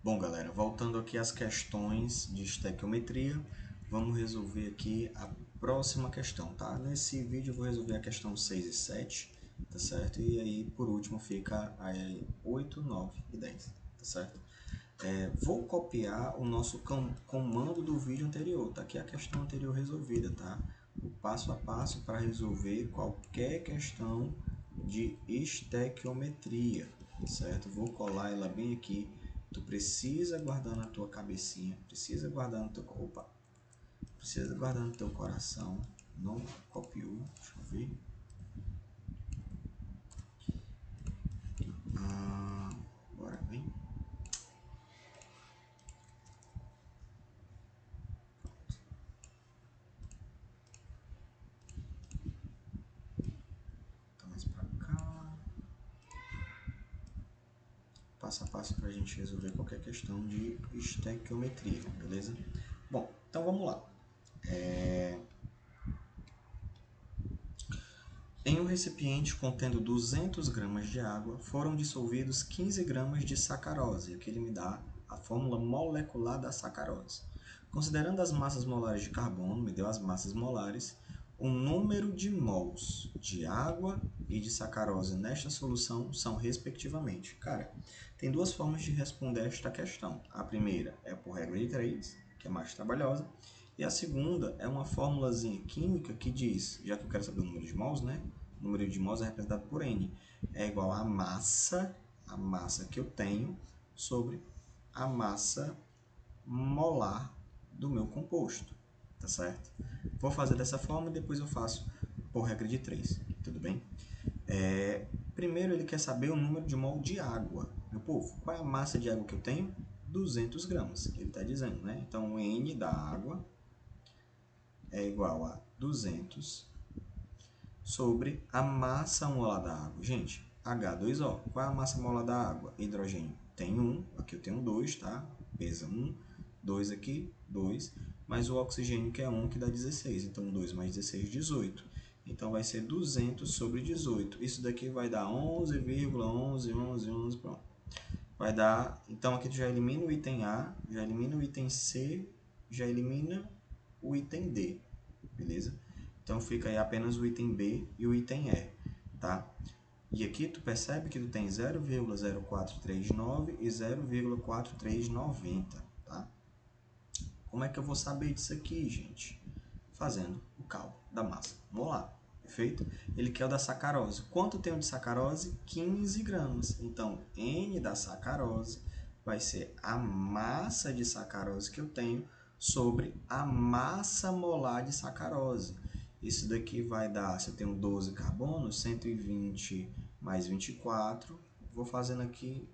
Bom, galera, voltando aqui às questões de estequiometria, vamos resolver aqui a próxima questão, tá? Nesse vídeo eu vou resolver a questão 6 e 7, tá certo? E aí, por último, fica aí 8, 9 e 10, tá certo? Vou copiar o nosso comando do vídeo anterior, tá aqui a questão anterior resolvida, tá? O passo a passo para resolver qualquer questão de estequiometria, certo? Vou colar ela bem aqui. Tu precisa guardar na tua cabecinha, precisa guardar no teu coração. Não copiou, deixa eu ver. Bora bem. Então mais pra cá. Passo a passo para a gente resolver qualquer questão de estequiometria, beleza? Bom, então vamos lá. Em um recipiente contendo 200 gramas de água, foram dissolvidos 15 gramas de sacarose. Aqui ele me dá a fórmula molecular da sacarose. Considerando as massas molares de carbono, me deu as massas molares, o número de mols de água e de sacarose nesta solução são respectivamente. Cara, tem duas formas de responder esta questão. A primeira é por regra de 3, que é mais trabalhosa, e a segunda é uma formulazinha química que diz, já que eu quero saber o número de mols, né? O número de mols é representado por N. É igual a massa que eu tenho sobre a massa molar do meu composto, tá certo? Vou fazer dessa forma e depois eu faço por regra de 3, tudo bem? Primeiro ele quer saber o número de mol de água. Meu povo, qual é a massa de água que eu tenho? 200 gramas, ele está dizendo, né? Então, o N da água é igual a 200 sobre a massa molar da água. Gente, H2O. Qual é a massa molar da água? Hidrogênio tem 1, aqui eu tenho 2, tá? Pesa 1, 2 aqui, 2, mais o oxigênio que é 1, que dá 16. Então, 2 mais 16, 18. Então, vai ser 200 sobre 18. Isso daqui vai dar 11,11, pronto. Vai dar, então aqui tu já elimina o item A, já elimina o item C, já elimina o item D, beleza? Então fica aí apenas o item B e o item E, tá? E aqui tu percebe que tu tem 0,0439 e 0,4390, tá? Como é que eu vou saber disso aqui, gente? Fazendo o cálculo da massa molar, perfeito? Ele quer o da sacarose. Quanto tem o de sacarose? 15 gramas. Então, N da sacarose vai ser a massa de sacarose que eu tenho sobre a massa molar de sacarose. Isso daqui vai dar, se eu tenho 12 carbono, 120 mais 24. Vou fazendo aqui,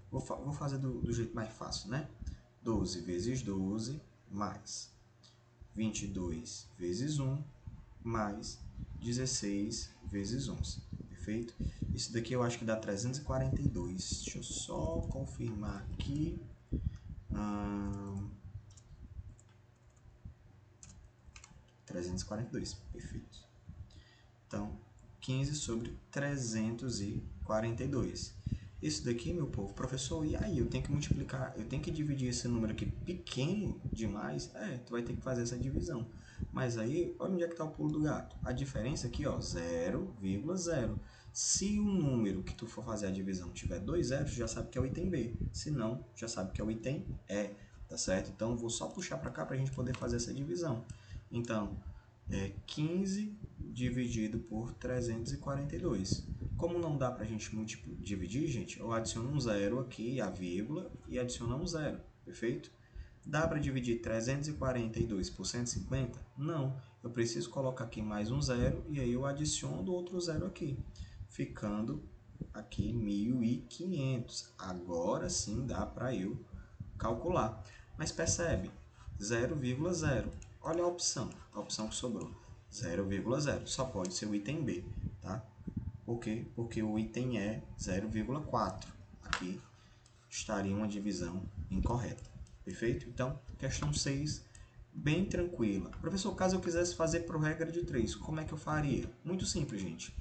vou fazer do jeito mais fácil, né? 12 vezes 12 mais 22 vezes 1 mais 16 vezes 11. Perfeito? Isso daqui eu acho que dá 342. Deixa eu só confirmar aqui. 342. Perfeito. Então, 15 sobre 342. Isso daqui, meu povo, professor, e aí? Eu tenho que multiplicar, eu tenho que dividir esse número aqui pequeno demais? Tu vai ter que fazer essa divisão. Mas aí, olha onde é que está o pulo do gato. A diferença aqui, ó, 0,0. Se o número que tu for fazer a divisão tiver 2 zeros, já sabe que é o item B. Se não, já sabe que é o item E, tá certo? Então, eu vou só puxar para cá para a gente poder fazer essa divisão. Então, 15 dividido por 342. Como não dá para a gente dividir, gente, eu adiciono um zero aqui, a vírgula, e adiciono um zero, perfeito? Dá para dividir 342 por 150? Não. Eu preciso colocar aqui mais um zero, e aí eu adiciono outro zero aqui, ficando aqui 1.500. Agora sim dá para eu calcular. Mas percebe, 0,0. Olha a opção que sobrou, 0,0. Só pode ser o item B, tá? Por quê? Porque o item é 0,4. Aqui estaria uma divisão incorreta. Perfeito? Então, questão 6, bem tranquila. Professor, caso eu quisesse fazer por regra de 3, como é que eu faria? Muito simples, gente.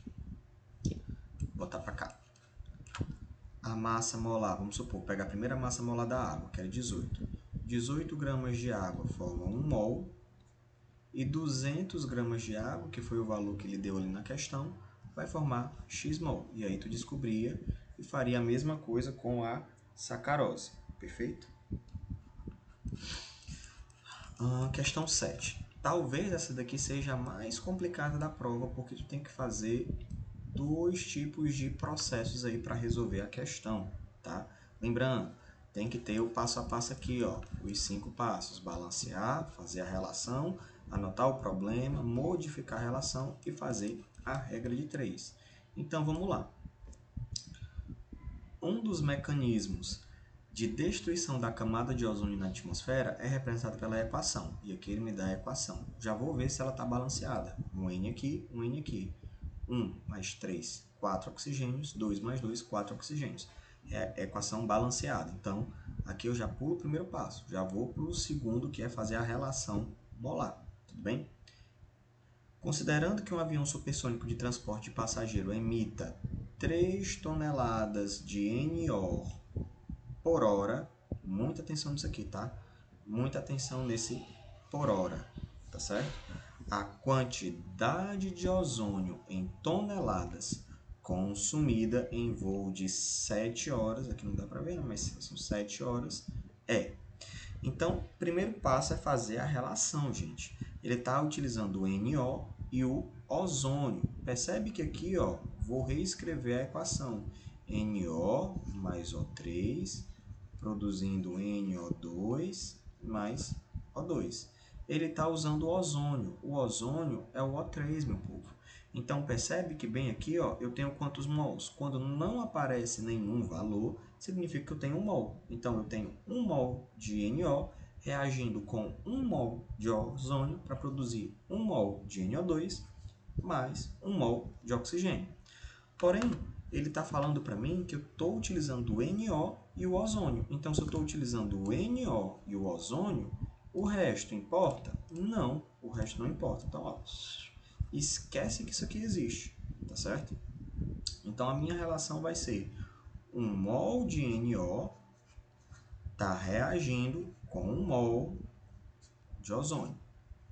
Vou botar para cá. a massa molar, vamos supor, pegar a primeira massa molar da água, que era 18. 18 gramas de água formam 1 mol, e 200 gramas de água, que foi o valor que ele deu ali na questão, vai formar x mol. E aí tu descobria e faria a mesma coisa com a sacarose, perfeito? Questão 7. Talvez essa daqui seja a mais complicada da prova, porque tu tem que fazer 2 tipos de processos aí para resolver a questão, tá? Lembrando, tem que ter o passo a passo aqui, ó, os 5 passos: balancear, fazer a relação, anotar o problema, modificar a relação e fazer a regra de 3. Então, vamos lá. Um dos mecanismos de destruição da camada de ozônio na atmosfera é representado pela equação. E aqui ele me dá a equação. Já vou ver se ela está balanceada. Um N aqui, um N aqui. 1 mais 3, 4 oxigênios. 2 mais 2, 4 oxigênios. É a equação balanceada. Então, aqui eu já pulo o primeiro passo. Já vou para o segundo, que é fazer a relação molar. Tudo bem? Considerando que um avião supersônico de transporte de passageiro emita 3 toneladas de NO por hora, muita atenção nisso aqui, tá? Muita atenção nesse por hora, tá certo? A quantidade de ozônio em toneladas consumida em voo de 7 horas, aqui não dá para ver, mas são 7 horas, é. Então, o primeiro passo é fazer a relação, gente. Ele está utilizando o NO e o ozônio. Percebe que aqui, ó, vou reescrever a equação. NO mais O3 produzindo NO2 mais O2. Ele está usando o ozônio. O ozônio é o O3, meu povo. Então, percebe que bem aqui, ó, eu tenho quantos mols? Quando não aparece nenhum valor, significa que eu tenho 1 mol. Então, eu tenho 1 mol de NO reagindo com 1 mol de ozônio para produzir 1 mol de NO2 mais 1 mol de oxigênio. Porém, ele está falando para mim que eu estou utilizando o NO e o ozônio. Então, se eu estou utilizando o NO e o ozônio, o resto importa? Não, o resto não importa. Então, ó, esquece que isso aqui existe, tá certo? Então, a minha relação vai ser 1 mol de NO está reagindo com 1 mol de ozônio.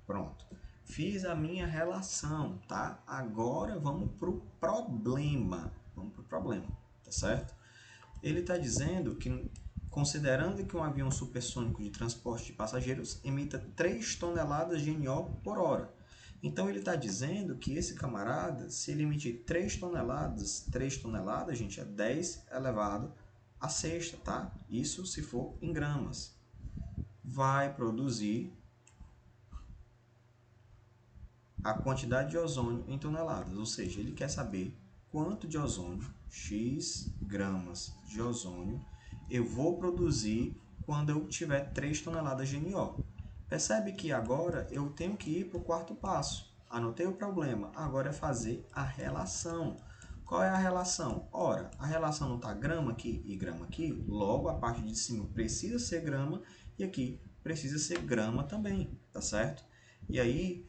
Pronto. Fiz a minha relação, tá? Agora vamos para o problema. Vamos para o problema, tá certo? Ele está dizendo que, considerando que um avião supersônico de transporte de passageiros emita 3 toneladas de NO por hora. Então, ele está dizendo que esse camarada, se ele emitir 3 toneladas, gente, é 10 elevado a sexta, tá? Isso se for em gramas. Vai produzir a quantidade de ozônio em toneladas, ou seja, ele quer saber quanto de ozônio, x gramas de ozônio, eu vou produzir quando eu tiver 3 toneladas de NO. Percebe que agora eu tenho que ir para o quarto passo. Anotei o problema, agora é fazer a relação. Qual é a relação? Ora, a relação não está grama aqui e grama aqui, logo a parte de cima precisa ser grama e aqui precisa ser grama também, tá certo? E aí,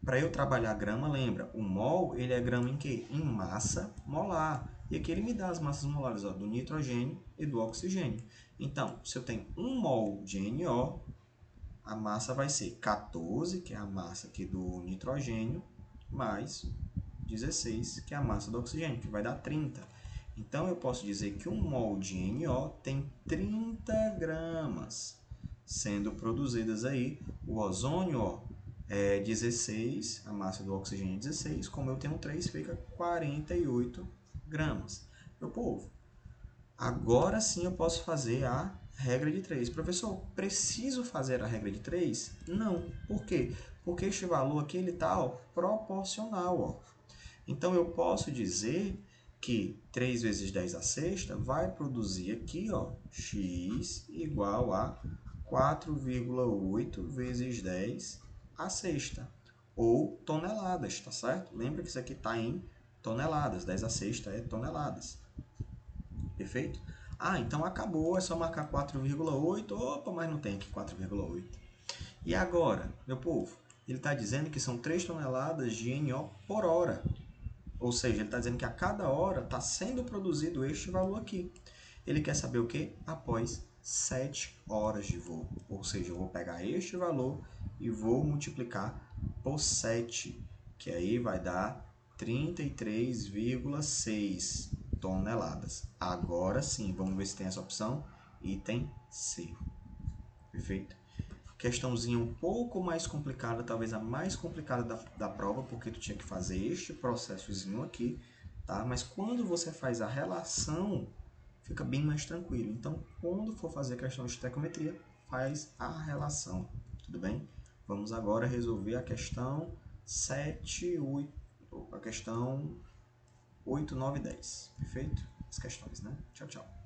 para eu trabalhar grama, lembra, o mol ele é grama em quê? Em massa molar. E aqui ele me dá as massas molares, ó, do nitrogênio e do oxigênio. Então, se eu tenho 1 mol de NO, a massa vai ser 14, que é a massa aqui do nitrogênio, mais 16, que é a massa do oxigênio, que vai dar 30. Então, eu posso dizer que 1 mol de NO tem 30 gramas, sendo produzidas aí o ozônio, ó, é 16, a massa do oxigênio é 16, como eu tenho 3, fica 48 gramas. Meu povo, agora sim eu posso fazer a regra de 3. Professor, preciso fazer a regra de 3? Não. Por quê? Porque este valor aqui está proporcional. Ó. Então, eu posso dizer que 3 vezes 10 a sexta vai produzir aqui, ó, x igual a 4,8 vezes 10 a sexta, ou toneladas, tá certo? Lembra que isso aqui está em toneladas, 10 a sexta é toneladas. Perfeito? Ah, então acabou, é só marcar 4,8. Opa, mas não tem aqui 4,8. E agora, meu povo, ele está dizendo que são 3 toneladas de NO por hora. Ou seja, ele está dizendo que a cada hora está sendo produzido este valor aqui. Ele quer saber o quê? Após 7 horas de voo. Ou seja, eu vou pegar este valor e vou multiplicar por 7, que aí vai dar 33,6 toneladas. Agora sim, vamos ver se tem essa opção. Item C. Perfeito? Questãozinha um pouco mais complicada, talvez a mais complicada da prova, porque tu tinha que fazer este processozinho aqui, tá? Mas quando você faz a relação, fica bem mais tranquilo. Então, quando for fazer questão de estequiometria, faz a relação, tudo bem? Vamos agora resolver a questão 7, 8, a questão 8, 9 e 10, perfeito? As questões, né? Tchau, tchau.